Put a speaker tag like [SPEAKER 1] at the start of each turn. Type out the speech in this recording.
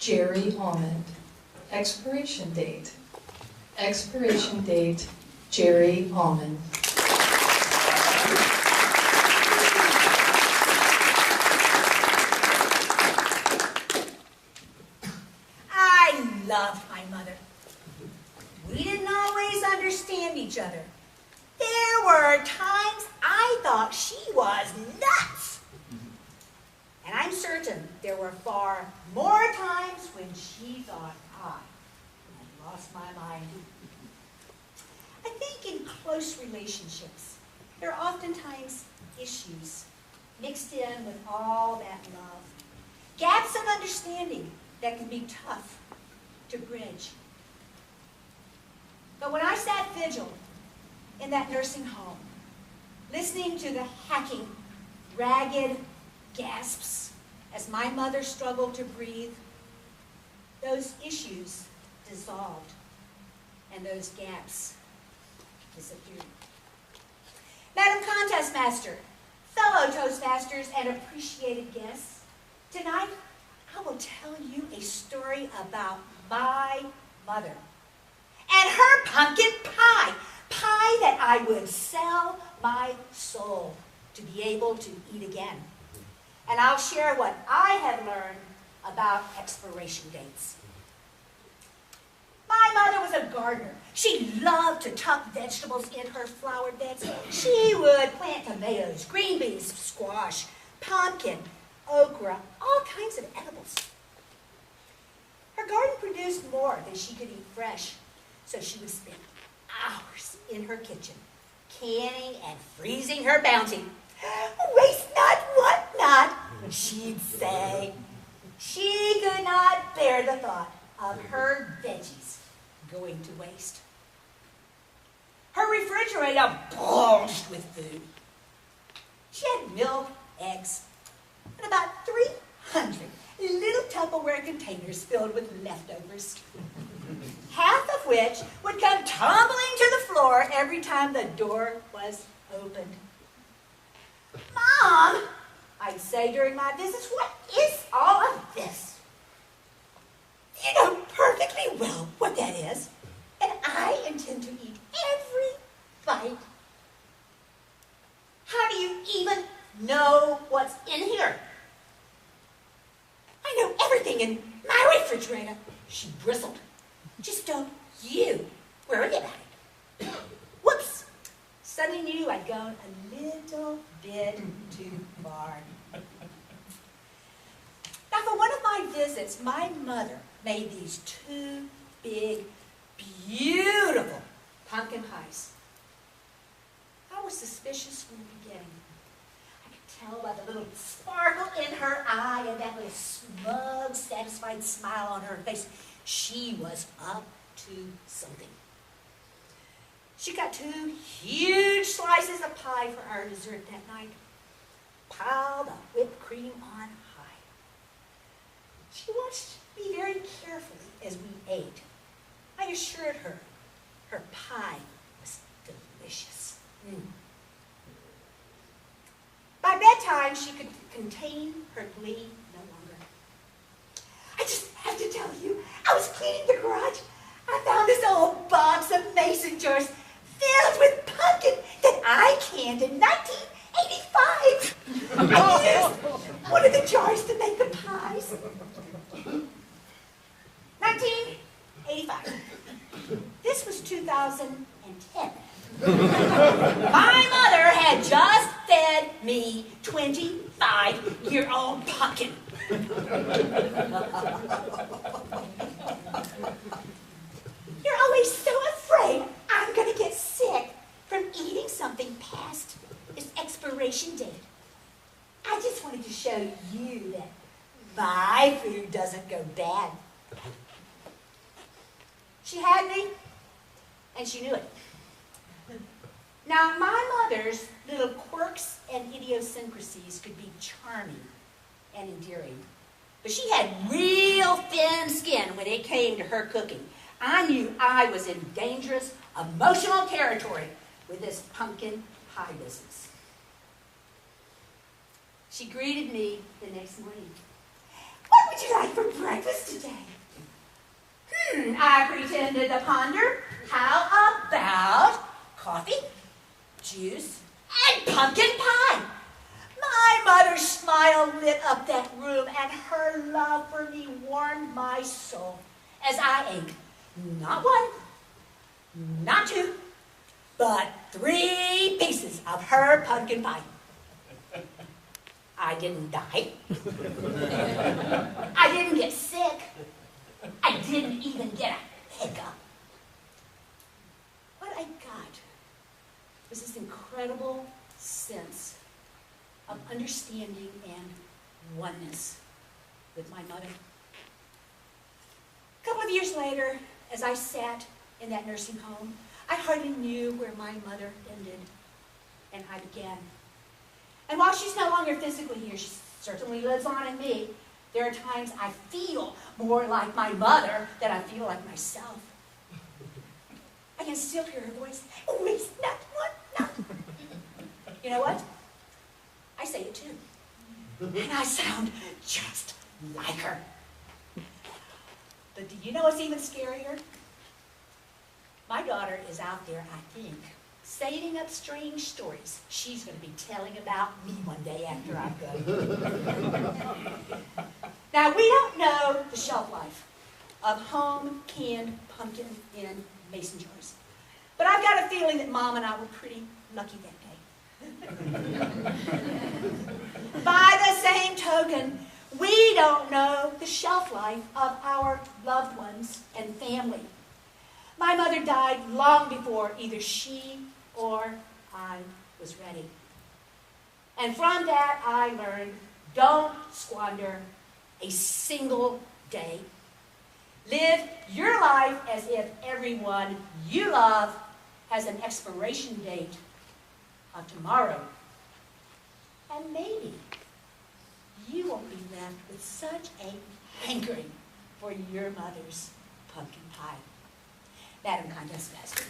[SPEAKER 1] Gerri A. Expiration date. Expiration date, Gerri A.
[SPEAKER 2] I loved my mother. We didn't always understand each other. There were times I thought she was nuts. And I'm certain there were far more times when she thought I had lost my mind. I think in close relationships, there are oftentimes issues mixed in with all that love. Gaps of understanding that can be tough to bridge. But when I sat vigil in that nursing home, listening to the hacking, ragged gasps as my mother struggled to breathe, those issues dissolved and those gaps disappeared. Madam Contest Master, fellow Toastmasters, and appreciated guests, tonight I will tell you a story about my mother and her pumpkin pie. Pie that I would sell my soul to be able to eat again. And I'll share what I have learned about expiration dates. My mother was a gardener. She loved to tuck vegetables in her flower beds. She would plant tomatoes, green beans, squash, pumpkin, okra, all kinds of edibles. Her garden produced more than she could eat fresh, so she would spend hours in her kitchen, canning and freezing her bounty. Waste not, want not, she'd say. She could not bear the thought of her veggies going to waste. Her refrigerator bulged with food. She had milk, eggs, and about 300 little Tupperware containers filled with leftovers, half of which would come tumbling to the floor every time the door was opened. Mom, I'd say during my visits, what is all of this? You know perfectly well what that is, and I intend to eat every bite. How do you even know what's in here? I know everything in my refrigerator, she bristled. Just don't you worry about it. Whoops. Suddenly knew I'd gone a little bit too far. Now, for one of my visits, my mother made these two big, beautiful pumpkin pies. I was suspicious from the beginning. I could tell by the little sparkle in her eye and that little smug, satisfied smile on her face. She was up to something. She got two huge slices of pie for our dessert that night, piled the whipped cream on high. She watched me very carefully as we ate. I assured her her pie was delicious. By bedtime, she could contain her glee no longer. I just have to tell you, I was cleaning the garage. I found this old box of mason jars filled with pumpkin that I canned in 1985. I used one of the jars to make the pies. 1985. This was 2010. My mother had just fed me 25-year-old pumpkin. You're always so afraid I'm going to get sick from eating something past its expiration date. I just wanted to show you that my food doesn't go bad. She had me, and she knew it. Now, my mother's little quirks and idiosyncrasies could be charming and endearing, but she had real thin skin when it came to her cooking. I knew I was in dangerous, emotional territory with this pumpkin pie business. She greeted me the next morning. What would you like for breakfast? breakfast today? I pretended to ponder. How about coffee, juice, and pumpkin pie? My mother's smile lit up that room, and her love for me warmed my soul as I ate not one, not two, but 3 pieces of her pumpkin pie. I didn't die. I didn't get sick. I didn't even get a hiccup. What I got was this incredible sense of understanding and oneness with my mother. A couple of years later, as I sat in that nursing home, I hardly knew where my mother ended and I began. And while she's no longer physically here, she certainly lives on in me. There are times I feel more like my mother than I feel like myself. I can still hear her voice. Always not one, not. You know what? I say it too. And I sound just like her. But do you know what's even scarier? My daughter is out there, I think, saving up strange stories she's going to be telling about me one day after I'm gone. Now, we don't know the shelf life of home canned pumpkin in mason jars. But I've got a feeling that Mom and I were pretty lucky that day. By the same token, we don't know the shelf life of our loved ones and family. My mother died long before either she or I was ready. And from that, I learned, don't squander a single day. Live your life as if everyone you love has an expiration date of tomorrow. And maybe you won't be left with such a hankering for your mother's pumpkin pie. Madam Contest Master.